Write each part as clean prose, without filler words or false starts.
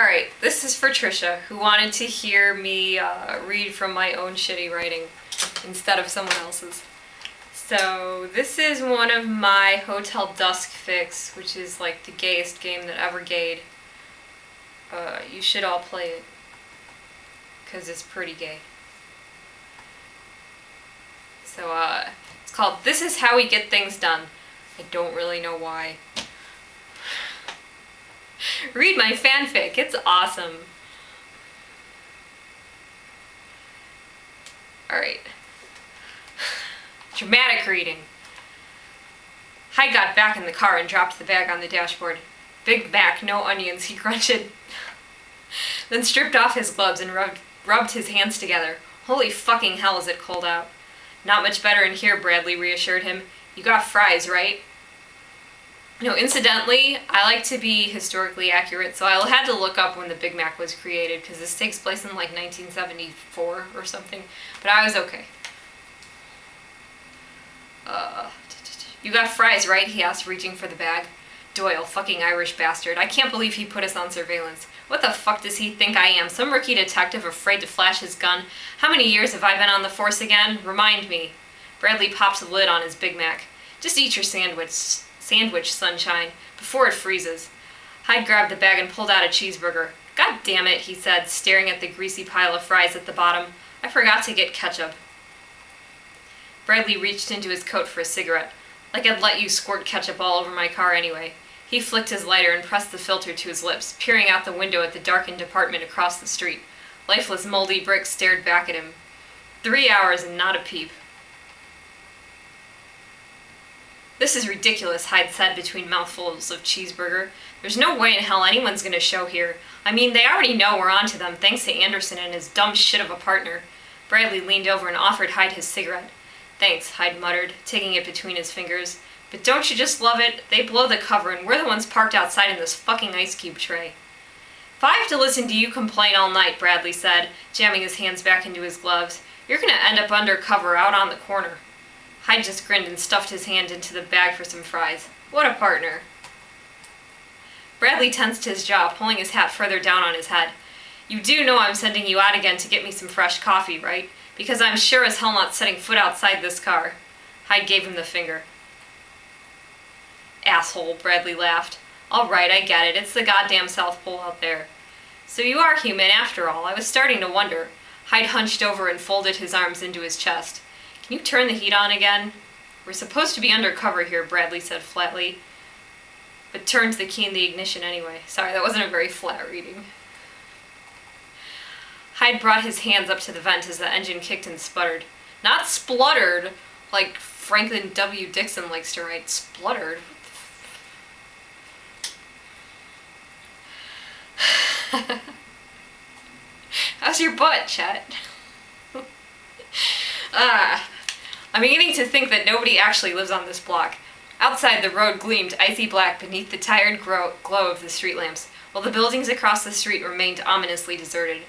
Alright, this is for Trisha, who wanted to hear me read from my own shitty writing instead of someone else's. So, this is one of my Hotel Dusk fics, which is like the gayest game that ever gayed. You should all play it, because it's pretty gay. So, it's called This Is How We Get Things Done. I don't really know why. Read my fanfic, it's awesome. Alright. Dramatic reading. Hyde got back in the car and dropped the bag on the dashboard. Big Mac, no onions, he grunted. Then stripped off his gloves and rubbed his hands together. Holy fucking hell, is it cold out. Not much better in here, Bradley reassured him. You got fries, right? No, incidentally, I like to be historically accurate, so I had to look up when the Big Mac was created, because this takes place in like 1974 or something, but I was okay. You got fries, right? He asked, reaching for the bag. Doyle, fucking Irish bastard. I can't believe he put us on surveillance. What the fuck does he think I am? Some rookie detective afraid to flash his gun? How many years have I been on the force again? Remind me. Bradley popped the lid on his Big Mac. Just eat your sandwich, sunshine, before it freezes. Hyde grabbed the bag and pulled out a cheeseburger. God damn it, he said, staring at the greasy pile of fries at the bottom. I forgot to get ketchup. Bradley reached into his coat for a cigarette. Like I'd let you squirt ketchup all over my car anyway. He flicked his lighter and pressed the filter to his lips, peering out the window at the darkened apartment across the street. Lifeless, moldy bricks stared back at him. 3 hours and not a peep. This is ridiculous, Hyde said between mouthfuls of cheeseburger. There's no way in hell anyone's gonna show here. I mean, they already know we're onto them, thanks to Anderson and his dumb shit of a partner. Bradley leaned over and offered Hyde his cigarette. Thanks, Hyde muttered, taking it between his fingers. But don't you just love it? They blow the cover and we're the ones parked outside in this fucking ice cube tray. If I have to listen to you complain all night, Bradley said, jamming his hands back into his gloves, you're gonna end up undercover out on the corner. Hyde just grinned and stuffed his hand into the bag for some fries. What a partner. Bradley tensed his jaw, pulling his hat further down on his head. You do know I'm sending you out again to get me some fresh coffee, right? Because I'm sure as hell not setting foot outside this car. Hyde gave him the finger. Asshole, Bradley laughed. All right, I get it. It's the goddamn South Pole out there. So you are human after all. I was starting to wonder. Hyde hunched over and folded his arms into his chest. Can you turn the heat on again? We're supposed to be undercover here, Bradley said flatly. But turned the key in the ignition anyway. Sorry, that wasn't a very flat reading. Hyde brought his hands up to the vent as the engine kicked and sputtered. Not spluttered, like Franklin W. Dixon likes to write. Spluttered. How's your butt, Chet? I'm beginning to think that nobody actually lives on this block. Outside, the road gleamed icy black beneath the tired glow of the street lamps, while the buildings across the street remained ominously deserted.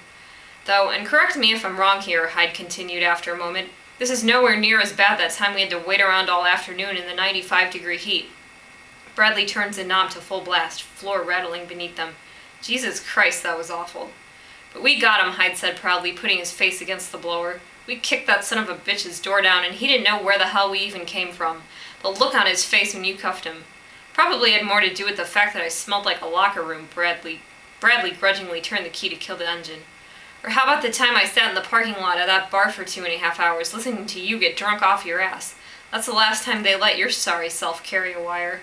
Though, and correct me if I'm wrong here, Hyde continued after a moment, this is nowhere near as bad that time we had to wait around all afternoon in the 95-degree heat. Bradley turned the knob to full blast, floor rattling beneath them. Jesus Christ, that was awful. But we got him, Hyde said proudly, putting his face against the blower. We kicked that son of a bitch's door down, and he didn't know where the hell we even came from. The look on his face when you cuffed him. Probably had more to do with the fact that I smelled like a locker room, Bradley grudgingly turned the key to kill the engine. Or how about the time I sat in the parking lot of that bar for 2.5 hours, listening to you get drunk off your ass? That's the last time they let your sorry self carry a wire.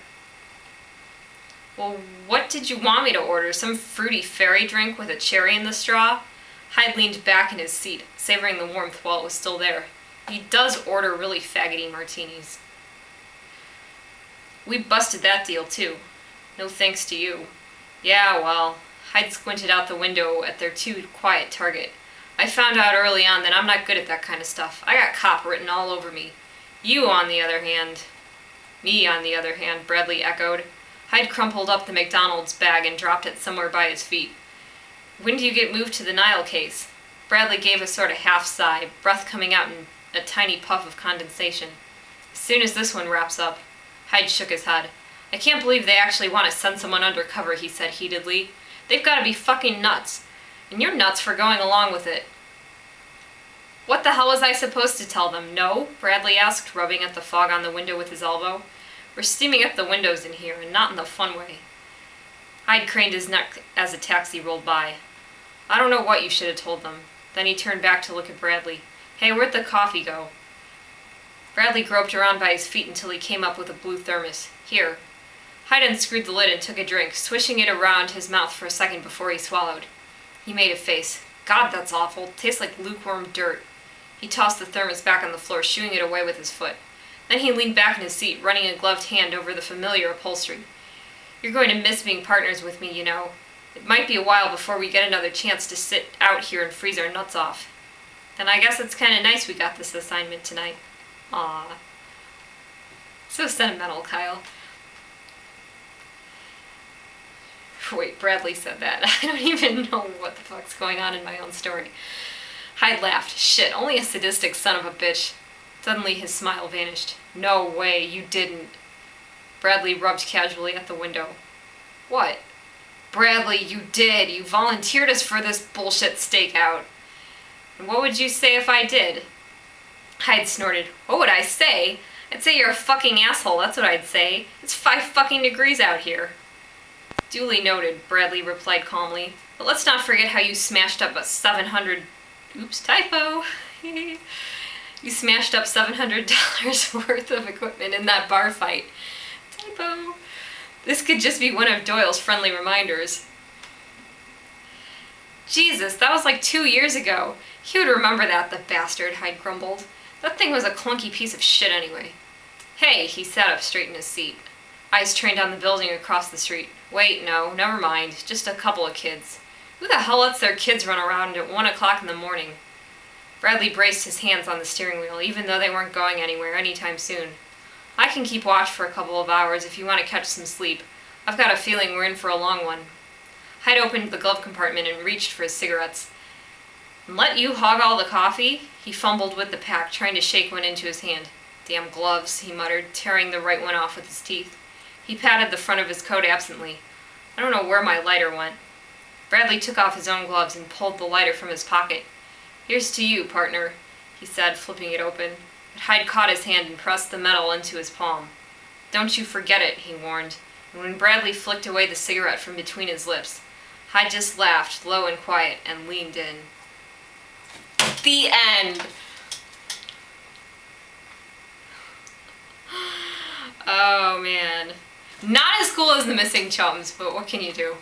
Well, what did you want me to order? Some fruity fairy drink with a cherry in the straw? Hyde leaned back in his seat, savoring the warmth while it was still there. He does order really faggoty martinis. We busted that deal, too. No thanks to you. Yeah, well, Hyde squinted out the window at their too-quiet target. I found out early on that I'm not good at that kind of stuff. I got cop written all over me. You, on the other hand... Me, on the other hand, Bradley echoed. Hyde crumpled up the McDonald's bag and dropped it somewhere by his feet. When do you get moved to the Nile case? Bradley gave a sort of half-sigh, breath coming out in a tiny puff of condensation. As soon as this one wraps up. Hyde shook his head. I can't believe they actually want to send someone undercover, he said heatedly. They've got to be fucking nuts. And you're nuts for going along with it. What the hell was I supposed to tell them? No? Bradley asked, rubbing at the fog on the window with his elbow. We're steaming up the windows in here, and not in the fun way. Hyde craned his neck as a taxi rolled by. I don't know what you should have told them. Then he turned back to look at Bradley. Hey, where'd the coffee go? Bradley groped around by his feet until he came up with a blue thermos. Here. Hyde unscrewed the lid and took a drink, swishing it around his mouth for a second before he swallowed. He made a face. God, that's awful. Tastes like lukewarm dirt. He tossed the thermos back on the floor, shooing it away with his foot. Then he leaned back in his seat, running a gloved hand over the familiar upholstery. You're going to miss being partners with me, you know. It might be a while before we get another chance to sit out here and freeze our nuts off. Then I guess it's kind of nice we got this assignment tonight. Aww. So sentimental, Kyle. Wait, Bradley said that. I don't even know what the fuck's going on in my own story. Hyde laughed. Shit, only a sadistic son of a bitch. Suddenly his smile vanished. No way, you didn't. Bradley rubbed casually at the window. What? Bradley, you did. You volunteered us for this bullshit stakeout. And what would you say if I did? Hyde snorted. What would I say? I'd say you're a fucking asshole, that's what I'd say. It's 5 fucking degrees out here. Duly noted, Bradley replied calmly. But let's not forget how you smashed up a 700... Oops, typo. You smashed up $700 worth of equipment in that bar fight. Typo. This could just be one of Doyle's friendly reminders. Jesus, that was like 2 years ago. He would remember that, the bastard, Hyde grumbled. That thing was a clunky piece of shit anyway. Hey, he sat up straight in his seat. Eyes trained on the building across the street. Wait, no, never mind. Just a couple of kids. Who the hell lets their kids run around at 1 o'clock in the morning? Bradley braced his hands on the steering wheel, even though they weren't going anywhere anytime soon. I can keep watch for a couple of hours if you want to catch some sleep. I've got a feeling we're in for a long one. Hyde opened the glove compartment and reached for his cigarettes. And let you hog all the coffee? He fumbled with the pack, trying to shake one into his hand. Damn gloves, he muttered, tearing the right one off with his teeth. He patted the front of his coat absently. I don't know where my lighter went. Bradley took off his own gloves and pulled the lighter from his pocket. Here's to you, partner, he said, flipping it open. But Hyde caught his hand and pressed the metal into his palm. Don't you forget it, he warned. And when Bradley flicked away the cigarette from between his lips, Hyde just laughed, low and quiet, and leaned in. The end! Oh, man. Not as cool as the Missing Chums, but what can you do?